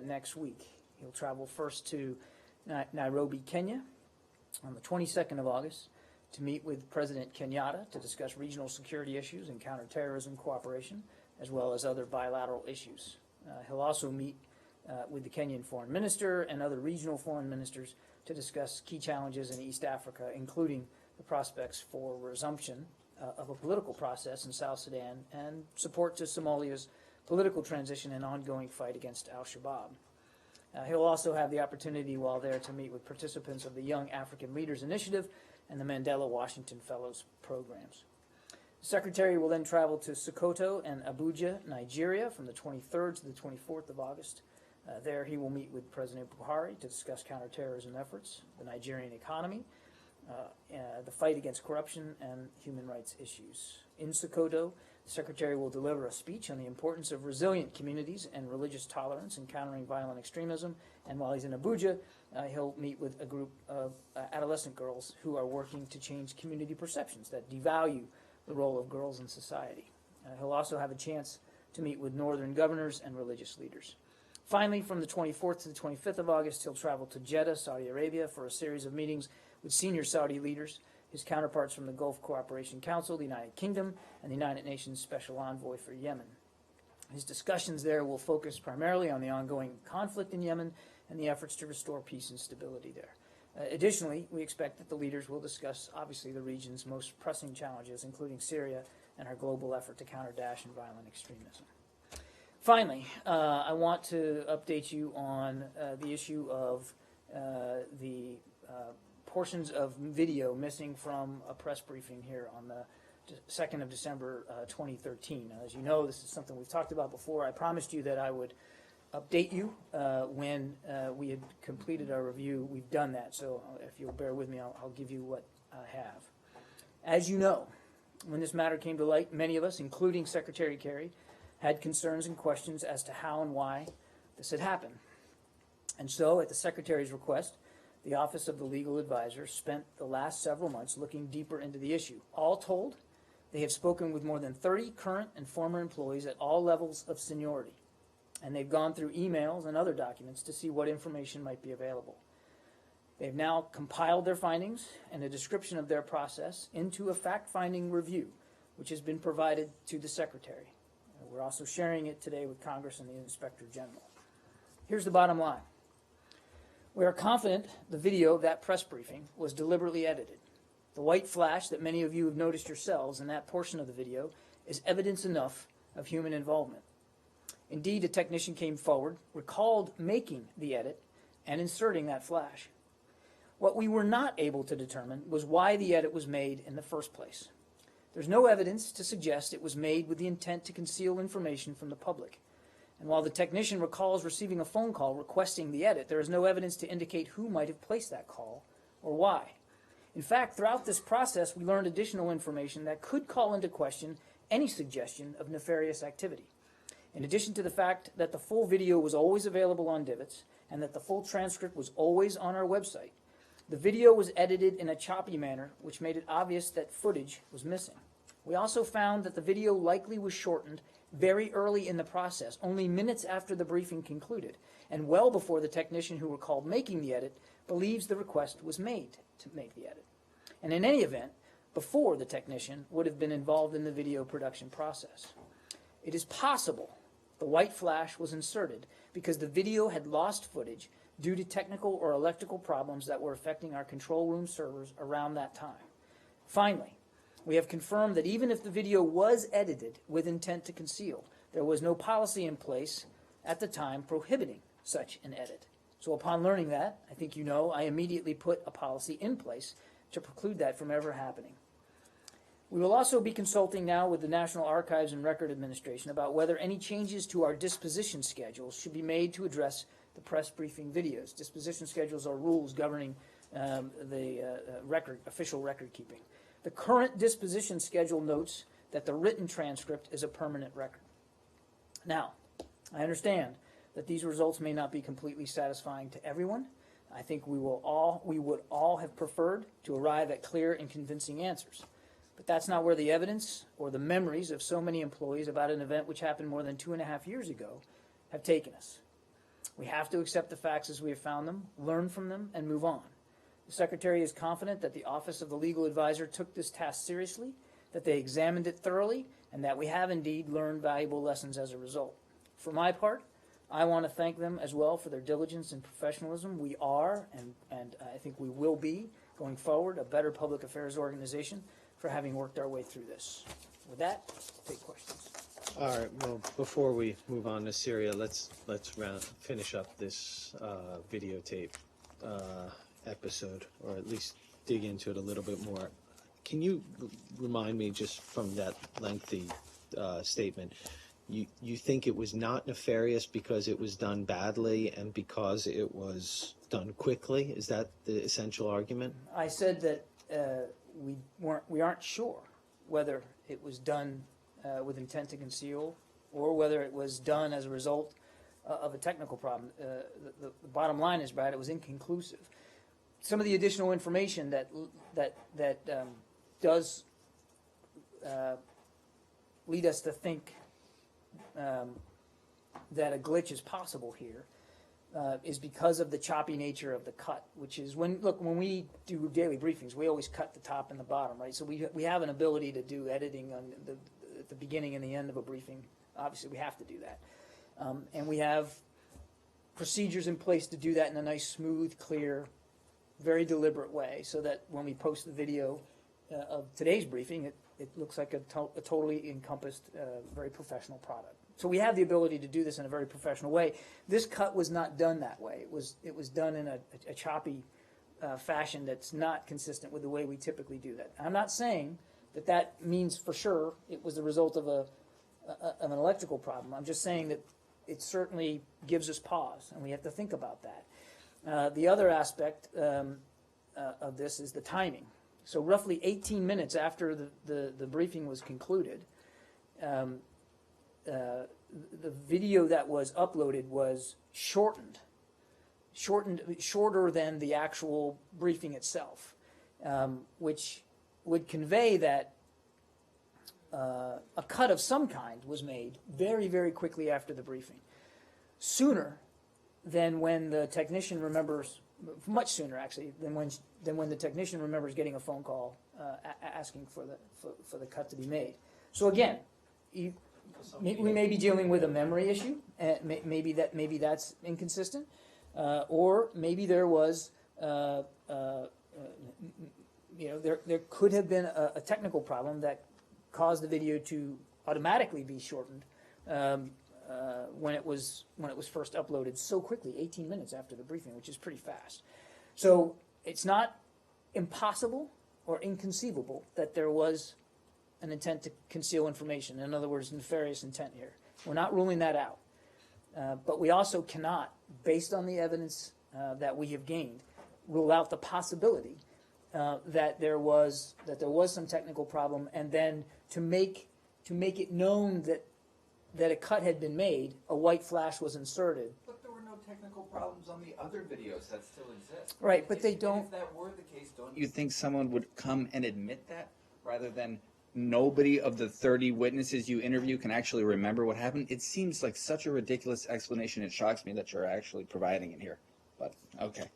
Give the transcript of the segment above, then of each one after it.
next week. He'll travel first to Nairobi, Kenya on the 22nd of August to meet with President Kenyatta to discuss regional security issues and counterterrorism cooperation, as well as other bilateral issues. He'll also meet with the Kenyan foreign minister and other regional foreign ministers to discuss key challenges in East Africa, including the prospects for resumption of a political process in South Sudan and support to Somalia's political transition and ongoing fight against al-Shabaab. He'll also have the opportunity while there to meet with participants of the Young African Leaders Initiative and the Mandela Washington Fellows programs. The Secretary will then travel to Sokoto and Abuja, Nigeria from the 23rd to the 24th of August. There he will meet with President Buhari to discuss counterterrorism efforts, the Nigerian economy, the fight against corruption, and human rights issues. In Sokoto, the Secretary will deliver a speech on the importance of resilient communities and religious tolerance in countering violent extremism. And while he's in Abuja, he'll meet with a group of adolescent girls who are working to change community perceptions that devalue the role of girls in society. He'll also have a chance to meet with northern governors and religious leaders. Finally, from the 24th to the 25th of August, he'll travel to Jeddah, Saudi Arabia, for a series of meetings with senior Saudi leaders, his counterparts from the Gulf Cooperation Council, the United Kingdom, and the United Nations Special Envoy for Yemen. His discussions there will focus primarily on the ongoing conflict in Yemen and the efforts to restore peace and stability there. Additionally, we expect that the leaders will discuss, obviously, the region's most pressing challenges, including Syria and our global effort to counter Daesh and violent extremism. Finally, I want to update you on the issue of the portions of video missing from a press briefing here on the 2nd of December 2013. As you know, this is something we've talked about before. I promised you that I would update you when we had completed our review. We've done that, so if you'll bear with me, I'll give you what I have. As you know, when this matter came to light, many of us, including Secretary Kerry, had concerns and questions as to how and why this had happened. And so, at the Secretary's request, the Office of the Legal Advisor spent the last several months looking deeper into the issue. All told, they have spoken with more than 30 current and former employees at all levels of seniority, and they've gone through emails and other documents to see what information might be available. They've now compiled their findings and a description of their process into a fact-finding review, which has been provided to the Secretary. We're also sharing it today with Congress and the Inspector General. Here's the bottom line. We are confident the video of that press briefing was deliberately edited. The white flash that many of you have noticed yourselves in that portion of the video is evidence enough of human involvement. Indeed, a technician came forward, recalled making the edit, and inserting that flash. What we were not able to determine was why the edit was made in the first place. There's no evidence to suggest it was made with the intent to conceal information from the public. And while the technician recalls receiving a phone call requesting the edit, there is no evidence to indicate who might have placed that call or why. In fact, throughout this process, we learned additional information that could call into question any suggestion of nefarious activity. In addition to the fact that the full video was always available on Dept and that the full transcript was always on our website, the video was edited in a choppy manner, which made it obvious that footage was missing. We also found that the video likely was shortened very early in the process, only minutes after the briefing concluded, and well before the technician who recalled making the edit believes the request was made to make the edit. And in any event, before the technician would have been involved in the video production process. It is possible the white flash was inserted because the video had lost footage due to technical or electrical problems that were affecting our control room servers around that time. Finally, we have confirmed that even if the video was edited with intent to conceal, there was no policy in place at the time prohibiting such an edit. So upon learning that, I think you know, I immediately put a policy in place to preclude that from ever happening. We will also be consulting now with the National Archives and Record Administration about whether any changes to our disposition schedules should be made to address the press briefing videos. Disposition schedules are rules governing official record keeping. The current disposition schedule notes that the written transcript is a permanent record. Now, I understand that these results may not be completely satisfying to everyone. I think we would all have preferred to arrive at clear and convincing answers. But that's not where the evidence or the memories of so many employees about an event which happened more than 2.5 years ago have taken us. We have to accept the facts as we have found them, learn from them, and move on. The Secretary is confident that the Office of the Legal Advisor took this task seriously, that they examined it thoroughly, and that we have indeed learned valuable lessons as a result. For my part, I want to thank them as well for their diligence and professionalism. We are, and I think we will be, going forward, a better public affairs organization for having worked our way through this. With that, take questions. All right. Well, before we move on to Syria, let's finish up this videotape episode, or at least dig into it a little bit more. Can you remind me, just from that lengthy statement, you think it was not nefarious because it was done badly and because it was done quickly? Is that the essential argument? I said that we aren't sure whether it was done with intent to conceal, or whether it was done as a result of a technical problem. The bottom line is, Brad, it was inconclusive. Some of the additional information that does lead us to think that a glitch is possible here is because of the choppy nature of the cut, which is when we do daily briefings, we always cut the top and the bottom, right? So we have an ability to do editing on at the beginning and the end of a briefing. Obviously, we have to do that. And we have procedures in place to do that in a nice, smooth, clear, very deliberate way, so that when we post the video of today's briefing, it looks like a totally encompassed, very professional product. So we have the ability to do this in a very professional way. This cut was not done that way. It was done in a choppy fashion that's not consistent with the way we typically do that. I'm not saying that means for sure it was the result of an electrical problem. I'm just saying that it certainly gives us pause, and we have to think about that. The other aspect of this is the timing. So roughly 18 minutes after the briefing was concluded, the video that was uploaded was shorter than the actual briefing itself, which would convey that a cut of some kind was made very, very quickly after the briefing, sooner than when the technician remembers, much sooner actually, than when the technician remembers getting a phone call asking for the cut to be made. So again, we may be dealing with a memory issue. Maybe that's inconsistent, or maybe there was there could have been a technical problem that caused the video to automatically be shortened when it was first uploaded so quickly, 18 minutes after the briefing, which is pretty fast. So it's not impossible or inconceivable that there was an intent to conceal information. In other words, nefarious intent here. We're not ruling that out. But we also cannot, based on the evidence that we have gained, rule out the possibility that there was some technical problem, and then to make it known that a cut had been made, a white flash was inserted. But there were no technical problems on the other videos that still exist. Right, but they don't. If that were the case, don't you think someone would come and admit that, rather than nobody of the 30 witnesses you interview can actually remember what happened? It seems like such a ridiculous explanation. It shocks me that you're actually providing it here. But okay.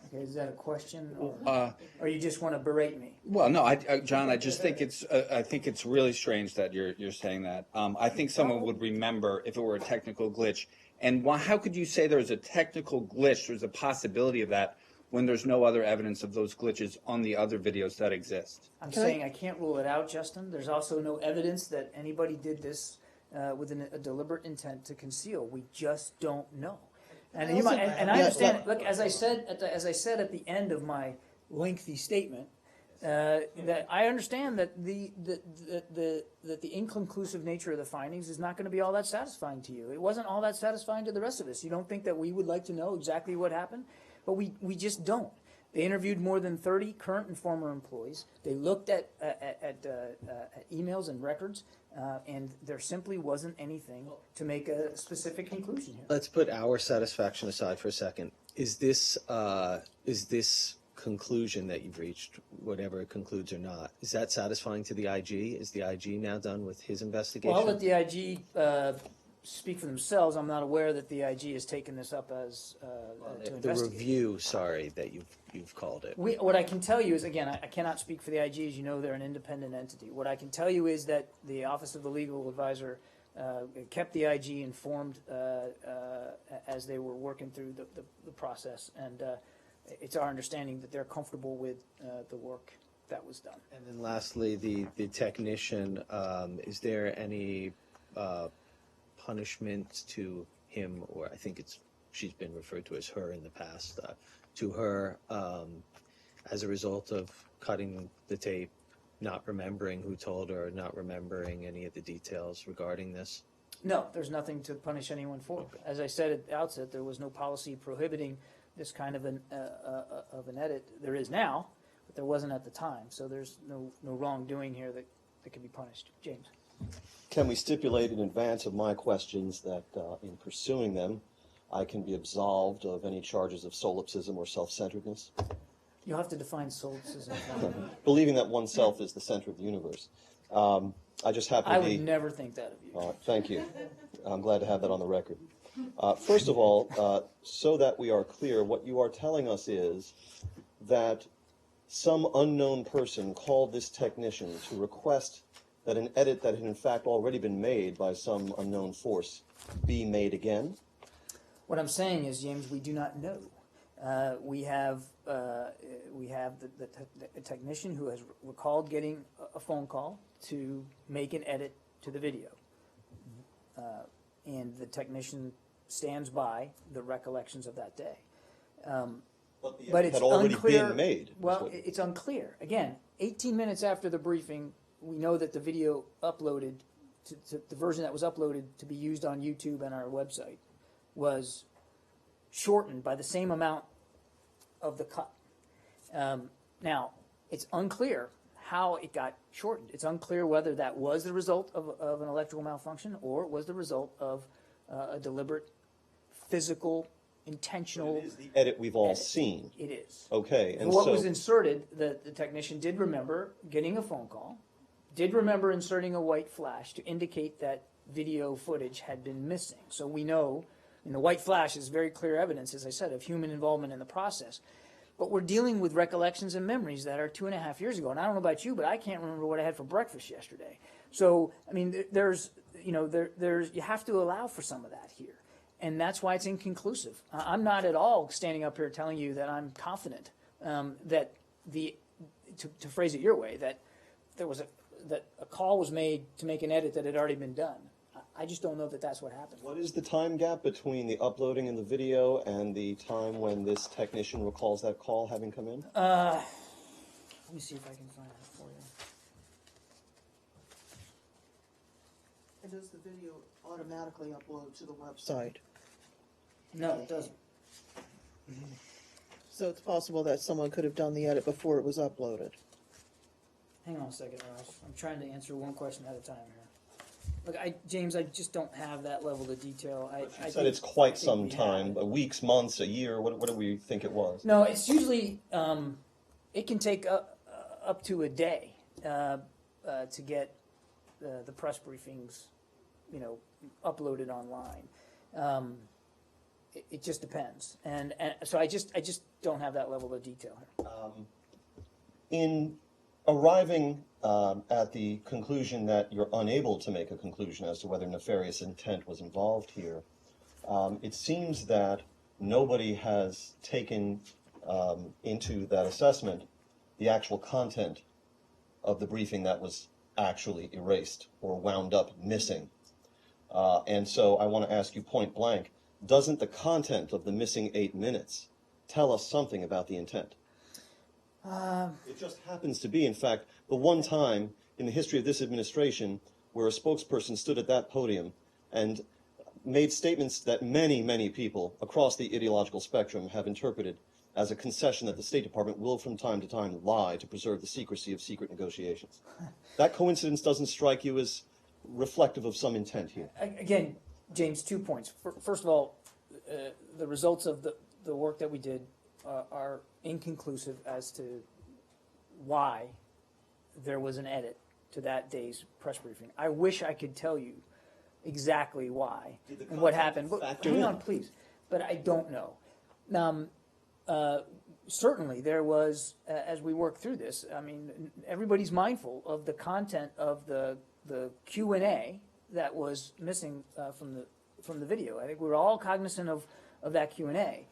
Okay, is that a question, or you just want to berate me? Well, no, John, I just think it's really strange that you're saying that. I think someone would remember if it were a technical glitch. And how could you say there's a technical glitch? There's a possibility of that when there's no other evidence of those glitches on the other videos that exist. I'm saying I can't rule it out, Justin. There's also no evidence that anybody did this with a deliberate intent to conceal. We just don't know. And I understand. Look, as I said at the end of my lengthy statement, that I understand that the inconclusive nature of the findings is not going to be all that satisfying to you. It wasn't all that satisfying to the rest of us. You don't think that we would like to know exactly what happened, but we just don't. They interviewed more than 30 current and former employees. They looked at emails and records, and there simply wasn't anything to make a specific conclusion here. Let's put our satisfaction aside for a second. Is this conclusion that you've reached, whatever it concludes or not, is that satisfying to the IG? Is the IG now done with his investigation? Well, I'll let the IG speak for themselves. I'm not aware that the IG has taken this up as to The investigate. review, sorry, that you've called it. What I can tell you is, again, I cannot speak for the IG. As you know, they're an independent entity. What I can tell you is that the Office of the Legal Advisor kept the IG informed as they were working through the process, and it's our understanding that they're comfortable with the work that was done. And then lastly, the technician, is there any punishment to him, or I think she's been referred to as her in the past, to her as a result of cutting the tape, not remembering who told her, not remembering any of the details regarding this? No, there's nothing to punish anyone for. Okay. As I said at the outset, there was no policy prohibiting this kind of an edit. There is now, but there wasn't at the time. So there's no wrongdoing here that can be punished. James. Can we stipulate in advance of my questions that in pursuing them, I can be absolved of any charges of solipsism or self-centeredness? You'll have to define solipsism. Believing that oneself is the center of the universe. I just happen I to be... would never think that of you. Thank you. I'm glad to have that on the record. First of all, so that we are clear, what you are telling us is that some unknown person called this technician to request that an edit that had in fact already been made by some unknown force be made again? What I'm saying is, James, we do not know. We have the technician who has recalled getting a phone call to make an edit to the video. And the technician stands by the recollections of that day. But the But edit it's had already unclear. been made. Well, it's unclear. Again, 18 minutes after the briefing, we know that the video uploaded, to the version that was uploaded to be used on YouTube and our website, was shortened by the same amount of the cut. Now, it's unclear how it got shortened. It's unclear whether that was the result of an electrical malfunction or it was the result of a deliberate, physical, intentional. It is the edit we've all edit. seen. It is. Okay, and What so was inserted, the technician did remember getting a phone call, did remember inserting a white flash to indicate that video footage had been missing. So we know, and the white flash is very clear evidence, as I said, of human involvement in the process. But we're dealing with recollections and memories that are 2.5 years ago. And I don't know about you, but I can't remember what I had for breakfast yesterday. So, I mean, you have to allow for some of that here. And that's why it's inconclusive. I'm not at all standing up here telling you that I'm confident that to phrase it your way, that that a call was made to make an edit that had already been done. I just don't know that that's what happened. what is the time gap between the uploading in the video and the time when this technician recalls that call having come in? Let me see if I can find it for you. And does the video automatically upload to the website? No, it doesn't. So it's possible that someone could have done the edit before it was uploaded. Hang on a second, Ralph. I'm trying to answer one question at a time here. Look, James, I just don't have that level of detail. You said it's quite some time, weeks, months, a year. What do we think it was? No, it's usually, it can take up to a day to get the press briefings, uploaded online. It just depends. And so I just don't have that level of detail here. In arriving at the conclusion that you're unable to make a conclusion as to whether nefarious intent was involved here, it seems that nobody has taken into that assessment the actual content of the briefing that was actually erased or wound up missing. And so I want to ask you point blank, doesn't the content of the missing 8 minutes tell us something about the intent? It just happens to be, in fact, the one time in the history of this administration where a spokesperson stood at that podium and made statements that many, many people across the ideological spectrum have interpreted as a concession that the State Department will from time to time lie to preserve the secrecy of secret negotiations. That coincidence doesn't strike you as reflective of some intent here? Again, James, 2 points. First of all, the results of the work that we did are inconclusive as to why there was an edit to that day's press briefing. I wish I could tell you exactly why Did the and what content happened. But factor hang in? on, please. But I don't know. Certainly, there was, as we work through this, I mean, everybody's mindful of the content of the Q&A that was missing from the video. I think we were all cognizant of that Q&A.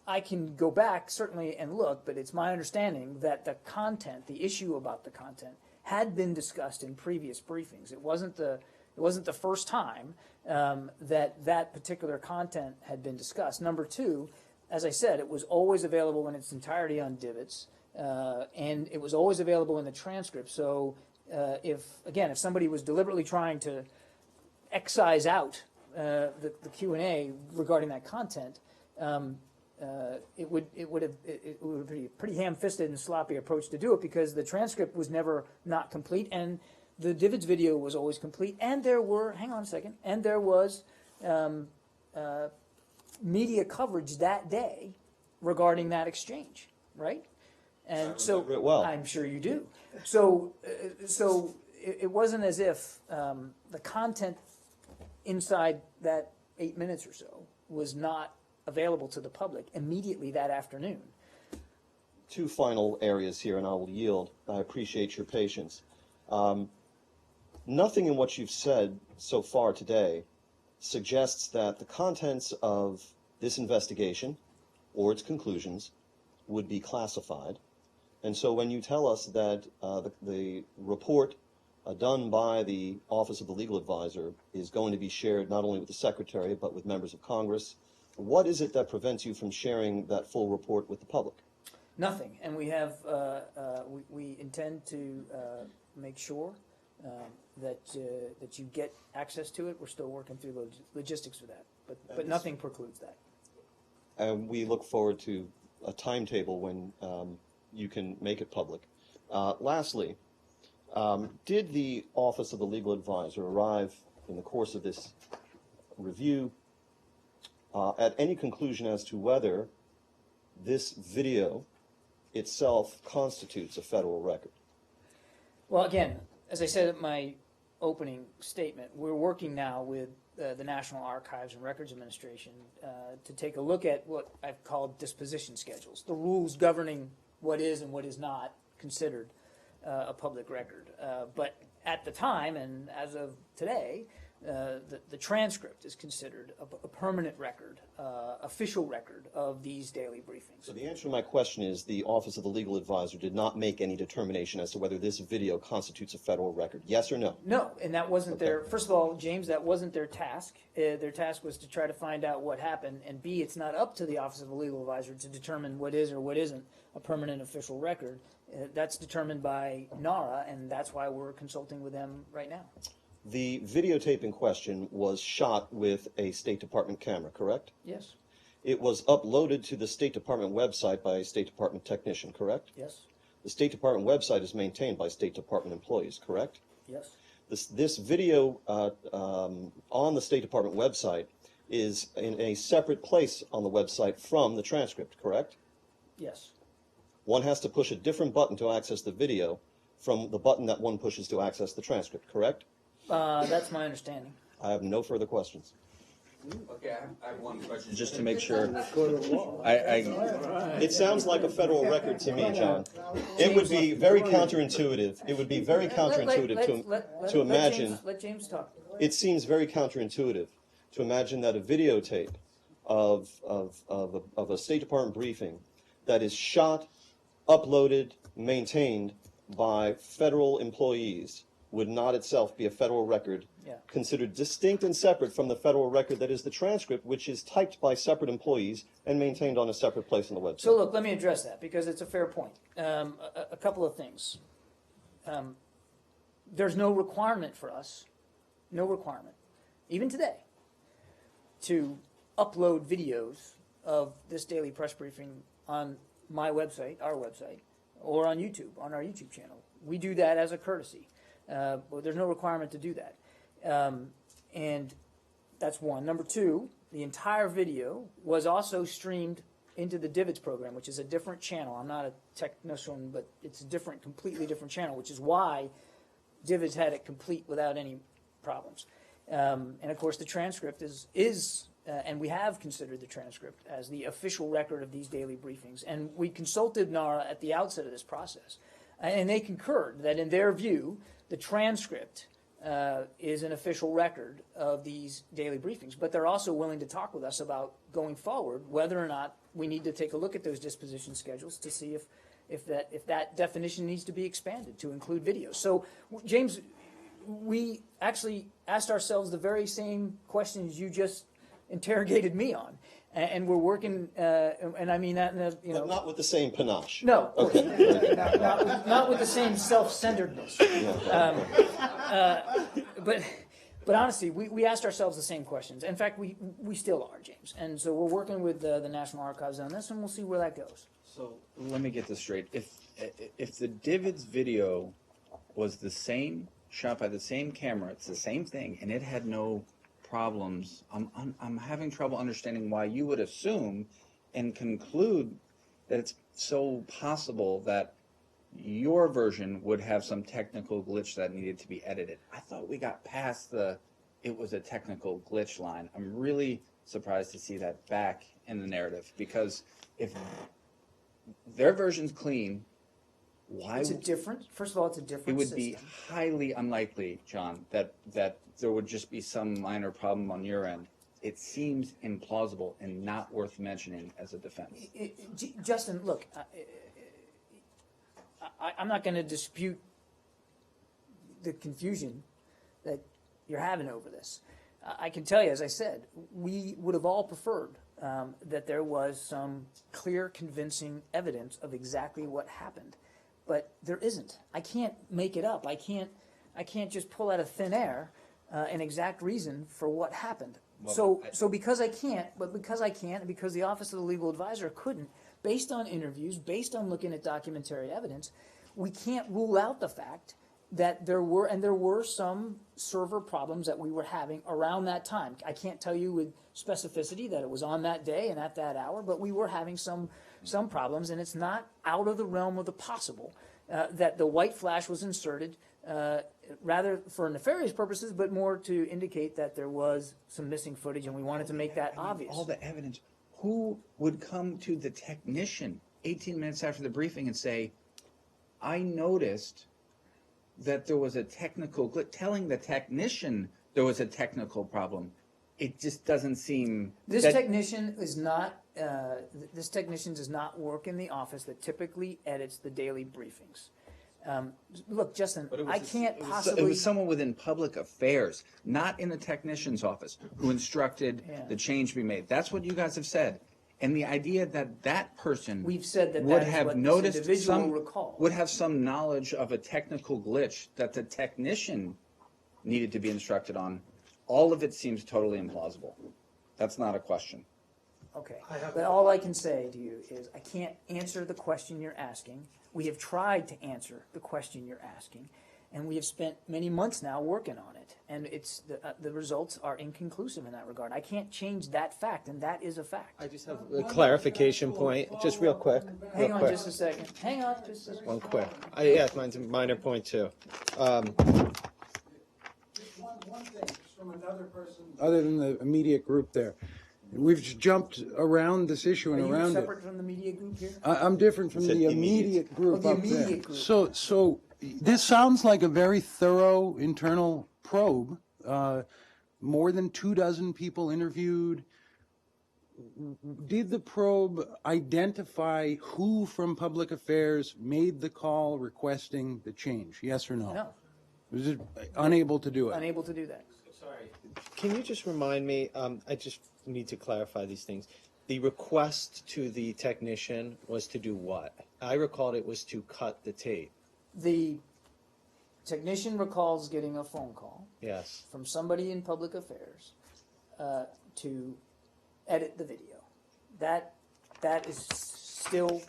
I can go back certainly and look, but it's my understanding that the content, the issue about the content, had been discussed in previous briefings. It wasn't the first time that particular content had been discussed. Number two, as I said, it was always available in its entirety on Divets, and it was always available in the transcript. So if somebody was deliberately trying to excise out the Q&A regarding that content, it would be a pretty ham-fisted and sloppy approach to do it, because the transcript was never not complete, and the Divets video was always complete, and there were, hang on a second, and there was media coverage that day regarding that exchange, right? And so remember it well. I'm sure you do. So it wasn't as if the content inside that 8 minutes or so was not available to the public immediately that afternoon. Two final areas here, and I will yield. I appreciate your patience. Nothing in what you've said so far today suggests that the contents of this investigation or its conclusions would be classified. And so when you tell us that the report done by the Office of the Legal Advisor is going to be shared not only with the Secretary but with members of Congress, what is it that prevents you from sharing that full report with the public? Nothing, and we have we intend to make sure that you get access to it. We're still working through the logistics of that, but nothing precludes that. And we look forward to a timetable when you can make it public. Lastly, did the Office of the Legal Advisor arrive in the course of this review at any conclusion as to whether this video itself constitutes a federal record? Well, again, as I said in my opening statement, we're working now with the National Archives and Records Administration to take a look at what I've called disposition schedules, the rules governing what is and what is not considered a public record. But at the time, and as of today, the transcript is considered a permanent record, official record of these daily briefings. So the answer to my question is the Office of the Legal Advisor did not make any determination as to whether this video constitutes a federal record. Yes or no? No, and that wasn't their, first of all, James, that wasn't their task. Their task was to try to find out what happened, and B, it's not up to the Office of the Legal Advisor to determine what is or what isn't a permanent official record. That's determined by NARA, and that's why we're consulting with them right now. The videotape in question was shot with a State Department camera, correct? Yes, It was uploaded to the State Department website by a State Department technician, correct? yes, The State Department website is maintained by State Department employees, correct? yes, This video on the State Department website is in a separate place on the website from the transcript, correct? yes. One has to push a different button to access the video from the button that one pushes to access the transcript, correct? That's my understanding. I have no further questions. Okay, I have one question just to make sure. It sounds like a federal record to me, John. It would be very counterintuitive. It would be very counterintuitive to imagine. Let James talk. It seems very counterintuitive to imagine that a videotape of a State Department briefing that is shot, uploaded, maintained by federal employees would not itself be a federal record, considered distinct and separate from the federal record that is the transcript, which is typed by separate employees and maintained on a separate place on the website. So look, let me address that because it's a fair point. A couple of things. There's no requirement for us, no requirement, even today, to upload videos of this daily press briefing on my website, our website, or on YouTube, on our YouTube channel. We do that as a courtesy. But there's no requirement to do that. And that's one. Number two, the entire video was also streamed into the Divets program, which is a different channel. I'm not a technician, but it's a different, completely different channel, which is why Divets had it complete without any problems. And of course, the transcript is and we have considered the transcript as the official record of these daily briefings. And we consulted NARA at the outset of this process, and they concurred that in their view, the transcript is an official record of these daily briefings. But they're also willing to talk with us about going forward whether or not we need to take a look at those disposition schedules to see if that definition needs to be expanded to include videos. So, James, we actually asked ourselves the very same questions you just interrogated me on, and we're working, and I mean that in a, But not with the same panache. no, Okay. not with the same self-centeredness. But honestly, we asked ourselves the same questions. In fact, we still are, James. And so we're working with the National Archives on this, and we'll see where that goes. So let me get this straight. If the Divids video was the same, shot by the same camera, it's the same thing, and it had no problems, I'm having trouble understanding why you would assume and conclude that it's so possible that your version would have some technical glitch that needed to be edited. I thought we got past it was a technical glitch line. I'm really surprised to see that back in the narrative, because if their version's clean, why It's a different, first of all, it's a different it would system. be highly unlikely, John, that there would just be some minor problem on your end. It seems implausible and not worth mentioning as a defense. Justin, look, I'm not going to dispute the confusion that you're having over this. I can tell you, as I said, we would have all preferred that there was some clear, convincing evidence of exactly what happened, but there isn't. I can't make it up. I can't just pull out of thin air an exact reason for what happened. Well, So because I can't, and because the Office of the Legal Advisor couldn't, based on interviews, based on looking at documentary evidence, we can't rule out the fact that there were some server problems that we were having around that time. I can't tell you with specificity that it was on that day and at that hour, but we were having some problems, and it's not out of the realm of the possible that the white flash was inserted rather for nefarious purposes, but more to indicate that there was some missing footage, and we wanted to make that obvious. All the evidence. Who would come to the technician 18 minutes after the briefing and say, I noticed that there was a technical glitch, telling the technician there was a technical problem? It just doesn't seem. This technician does not work in the office that typically edits the daily briefings. Look, Justin, I can't possibly. It was someone within public affairs, not in the technician's office, who instructed the change be made. That's what you guys have said. And the idea that that person We've said that would that is have what this noticed individual recalled. would have some knowledge of a technical glitch that the technician needed to be instructed on, all of it seems totally implausible. That's not a question. Okay, but all I can say to you is I can't answer the question you're asking. We have tried to answer the question you're asking, and we have spent many months now working on it, and the results are inconclusive in that regard. I can't change that fact, and that is a fact. I just have a clarification point, just real quick. Hang on just a second. Hang on just a second. One quick. Yeah, mine's a minor point too. One thing, from another person, other than the immediate group there. We've jumped around this issue and Are you around it. separate from the media group here? I'm different from the immediate group the up there. immediate group. So this sounds like a very thorough internal probe. More than 24 people interviewed. Did the probe identify who from public affairs made the call requesting the change? Yes or no? No, Was it unable to do it? unable to do that. Can you just remind me, I just need to clarify these things. The request to the technician was to do what? I recalled it was to cut the tape. The technician recalls getting a phone call Yes. from somebody in public affairs to edit the video. That is still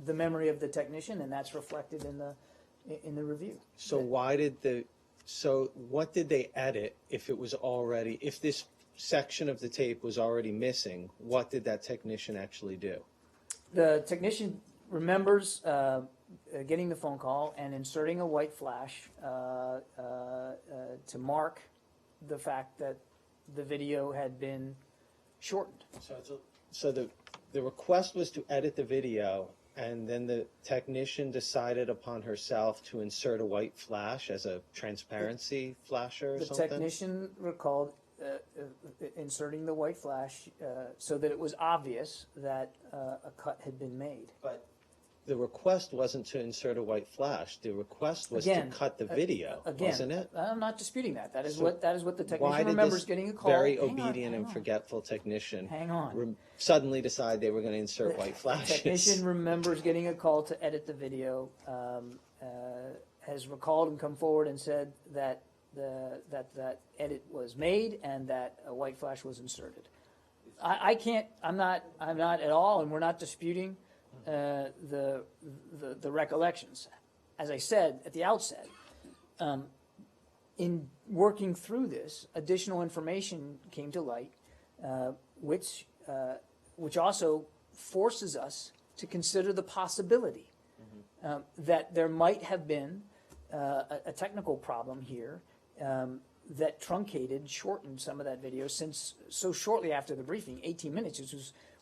the memory of the technician, and that's reflected in the review. So what did they edit if it was already, if this section of the tape was already missing, what did that technician actually do? The technician remembers getting the phone call and inserting a white flash to mark the fact that the video had been shortened. So the request was to edit the video, and then the technician decided upon herself to insert a white flash as a transparency flasher or The something? technician recalled inserting the white flash so that it was obvious that a cut had been made. But the request wasn't to insert a white flash. The request was Again, to cut the video, Again, wasn't it? I'm not disputing that. That is So what the Why technician did remembers this getting a call. very Hang on, obedient hang and on. forgetful technician Hang on. suddenly decide they were going to insert white The flashes? technician remembers getting a call to edit the video, has recalled and come forward and said that that edit was made and that a white flash was inserted. I can't. I'm not at all, and we're not disputing the recollections. As I said at the outset, in working through this, additional information came to light, which also forces us to consider the possibility that there might have been a technical problem here that truncated, shortened some of that video since so shortly after the briefing, 18 minutes,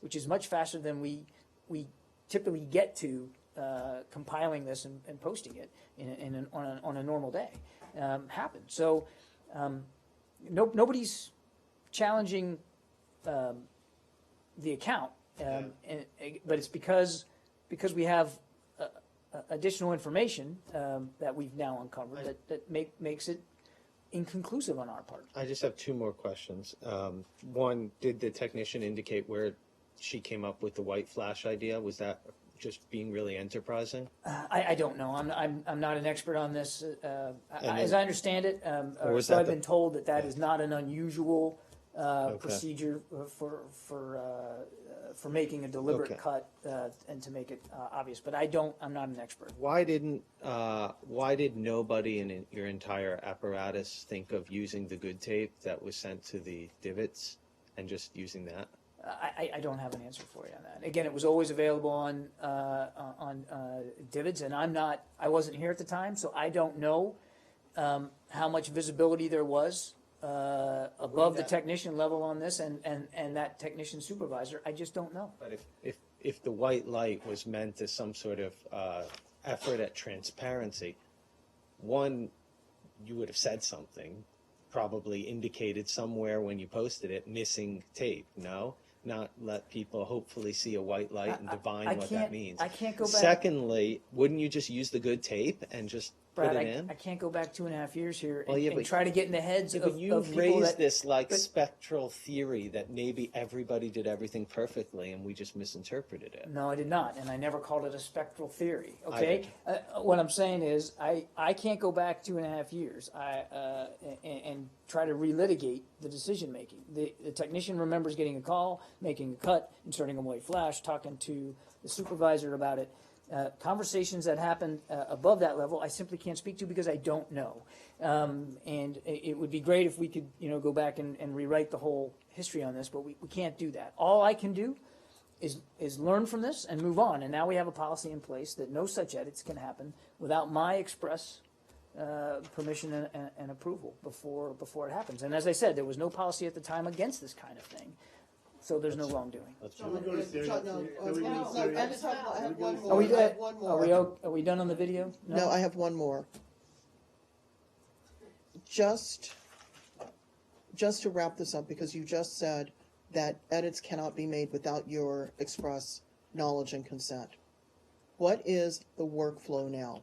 which is much faster than we typically get to compiling this and posting it on a normal day, happened. So nobody's challenging the account, but it's because we have additional information that we've now uncovered that makes it inconclusive on our part. I just have two more questions. One, did the technician indicate where she came up with the white flash idea? Was that just being really enterprising? I don't know. I'm not an expert on this. As then- I understand it, Or was so that I've the- been told that is not an unusual procedure for making a deliberate Okay. cut and to make it obvious. But I'm not an expert. Why did nobody in your entire apparatus think of using the good tape that was sent to the divots and just using that? I don't have an answer for you on that. Again, it was always available on divots, and I wasn't here at the time, so I don't know how much visibility there was above the technician level on this and that technician supervisor. I just don't know. But if the white light was meant as some sort of effort at transparency, one, you would have said something, probably indicated somewhere when you posted it, missing tape, no? Not let people hopefully see a white light and divine what that means. I can't go back. Secondly, wouldn't you just use the good tape and just Brad, put it in? I can't go back 2.5 years here Well, yeah, and but- try to get in the heads Yeah, of but you've people raised that. this like but- spectral theory that maybe everybody did everything perfectly and we just misinterpreted it. No, I did not, and I never called it a spectral theory. I Okay, what I'm saying is I can't go back 2.5 years and try to relitigate the decision making. The technician remembers getting a call, making a cut, inserting a white flash, talking to the supervisor about it. Conversations that happened above that level, I simply can't speak to because I don't know. And it would be great if we could, go back and rewrite the whole history on this, but we can't do that. All I can do is learn from this and move on. And now we have a policy in place that no such edits can happen without my express permission and approval before it happens. And as I said, there was no policy at the time against this kind of thing, so there's no wrongdoing. Let's No, move no, on. I have one more. Are we I have one more. are we done on the video? No, I have one more. Just to wrap this up, because you just said that edits cannot be made without your express knowledge and consent. What is the workflow now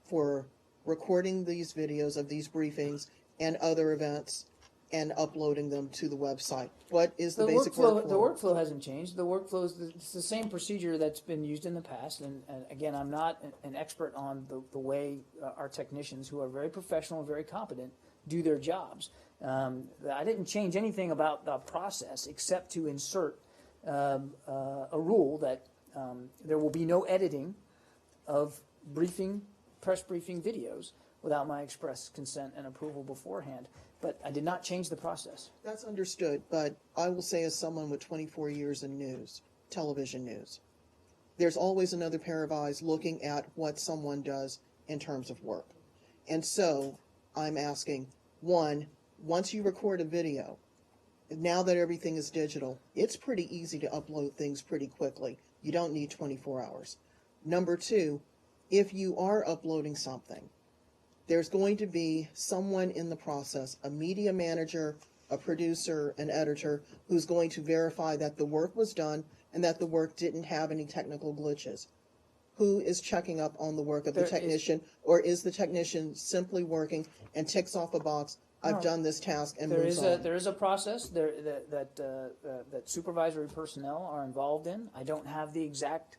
for recording these videos of these briefings and other events and uploading them to the website? What is the basic workflow? The workflow hasn't changed. The workflow is it's the same procedure that's been used in the past. And again, I'm not an expert on the way our technicians, who are very professional and very competent, do their jobs. I didn't change anything about the process except to insert a rule that there will be no editing of press briefing videos without my express consent and approval beforehand. But I did not change the process. That's understood, but I will say, as someone with 24 years in news, television news, there's always another pair of eyes looking at what someone does in terms of work. And so I'm asking, one, once you record a video, now that everything is digital, it's pretty easy to upload things pretty quickly. You don't need 24 hours. Number two, if you are uploading something, there's going to be someone in the process, a media manager, a producer, an editor, who's going to verify that the work was done and that the work didn't have any technical glitches. Who is checking up on the work of the technician, or is the technician simply working and ticks off a box, I've done this task, and moves on? There is a process that supervisory personnel are involved in. I don't have the exact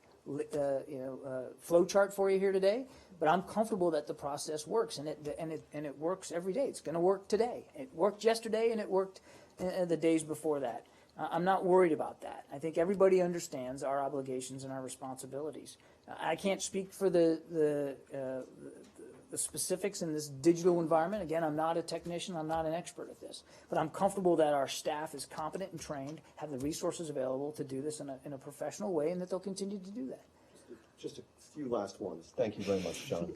flow chart for you here today, but I'm comfortable that the process works, and it works every day. It's going to work today. It worked yesterday, and it worked the days before that. I'm not worried about that. I think everybody understands our obligations and our responsibilities. I can't speak for the specifics in this digital environment. Again, I'm not a technician. I'm not an expert at this. But I'm comfortable that our staff is competent and trained, have the resources available to do this in a professional way, and that they'll continue to do that. Just a few last ones. Thank you very much, John.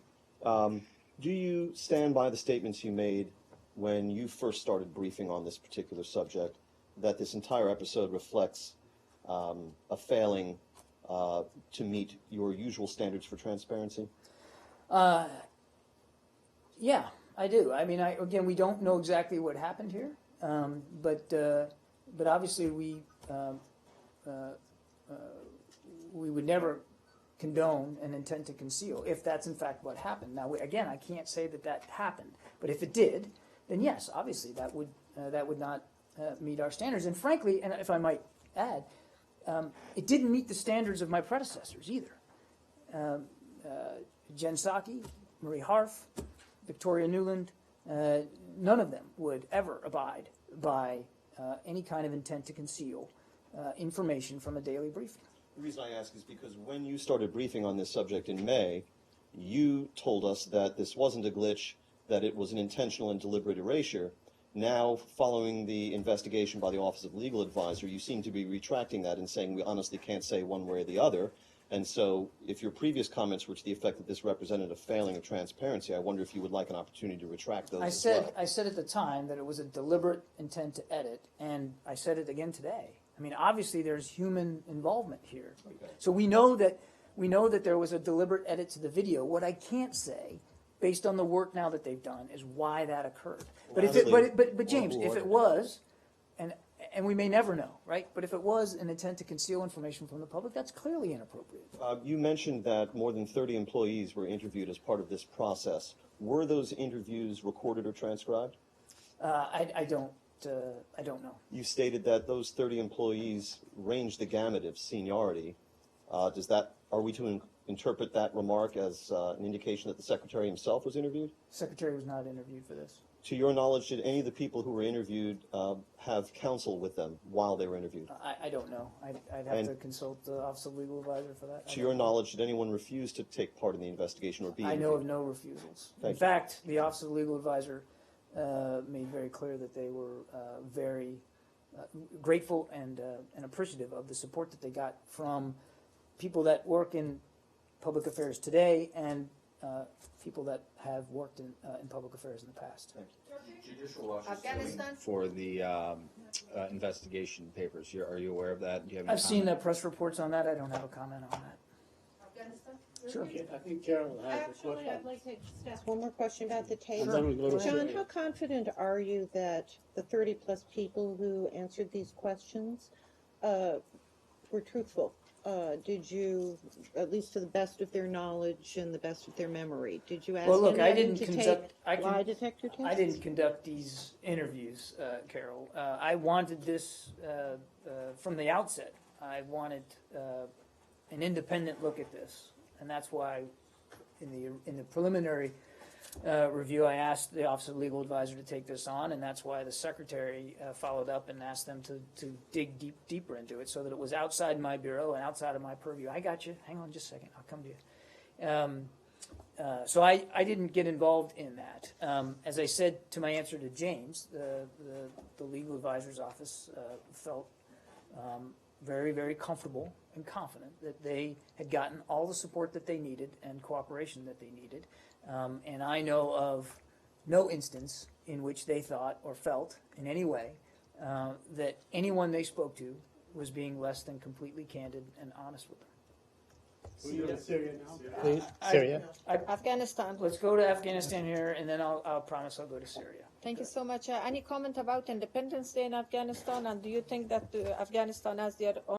Do you stand by the statements you made when you first started briefing on this particular subject, that this entire episode reflects a failing to meet your usual standards for transparency? Yeah, I do. I mean, again, we don't know exactly what happened here, but obviously we would never condone an intent to conceal if that's in fact what happened. Now, again, I can't say that happened, but if it did, then yes, obviously that would not meet our standards. And frankly, and if I might add, it didn't meet the standards of my predecessors either. Jen Psaki, Marie Harf, Victoria Newland, none of them would ever abide by any kind of intent to conceal information from a daily briefing. The reason I ask is because when you started briefing on this subject in May, you told us that this wasn't a glitch, that it was an intentional and deliberate erasure. Now, following the investigation by the Office of Legal Advisor, you seem to be retracting that and saying we honestly can't say one way or the other. And so if your previous comments were to the effect that this represented a failing of transparency, I wonder if you would like an opportunity to retract those as well. I said at the time that it was a deliberate intent to edit, and I said it again today. I mean, obviously there's human involvement here. Okay. So we know that there was a deliberate edit to the video. What I can't say, based on the work now that they've done, is why that occurred. But but James, if it was, and we may never know, right? But if it was an intent to conceal information from the public, that's clearly inappropriate. You mentioned that more than 30 employees were interviewed as part of this process. Were those interviews recorded or transcribed? I don't know. You stated that those 30 employees range the gamut of seniority. Are we to interpret that remark as an indication that the Secretary himself was interviewed? The Secretary was not interviewed for this. To your knowledge, did any of the people who were interviewed have counsel with them while they were interviewed? I don't know. I'd have to consult the Office of Legal Advisor for that. To your knowledge, did anyone refuse to take part in the investigation or be interviewed? I know of no refusals. In fact, the Office of Legal Advisor made very clear that they were very grateful and appreciative of the support that they got from people that work in public affairs today and people that have worked in public affairs in the past. Judicial Watch is Afghanistan? suing for the investigation papers. Are you aware of that? Do you have any I've seen comment? press reports on that. I don't have a comment on that. Afghanistan? Sure. I think Carol has a Actually, question. I'd like to just ask one more question about the tape. And then we go to John, Syria. how confident are you that the 30-plus people who answered these questions were truthful? Did you, at least to the best of their knowledge and the best of their memory, did you ask Well, look, any I of them didn't to conduct- take lie detector tests? I didn't conduct these interviews, Carol. I wanted this from the outset. I wanted an independent look at this, and that's why in the preliminary review I asked the Office of Legal Advisor to take this on, and that's why the Secretary followed up and asked them to dig deeper into it, so that it was outside my bureau and outside of my purview. I got you. Hang on just a second. I'll come to you. So I didn't get involved in that. As I said to my answer to James, the legal advisor's office felt very, very comfortable and confident that they had gotten all the support that they needed and cooperation that they needed. And I know of no instance in which they thought or felt in any way that anyone they spoke to was being less than completely candid and honest with them. Please, Syria. Afghanistan. Let's go to Afghanistan here, and then I'll promise I'll go to Syria. Thank you so much. Any comment about Independence Day in Afghanistan? And do you think that Afghanistan has their own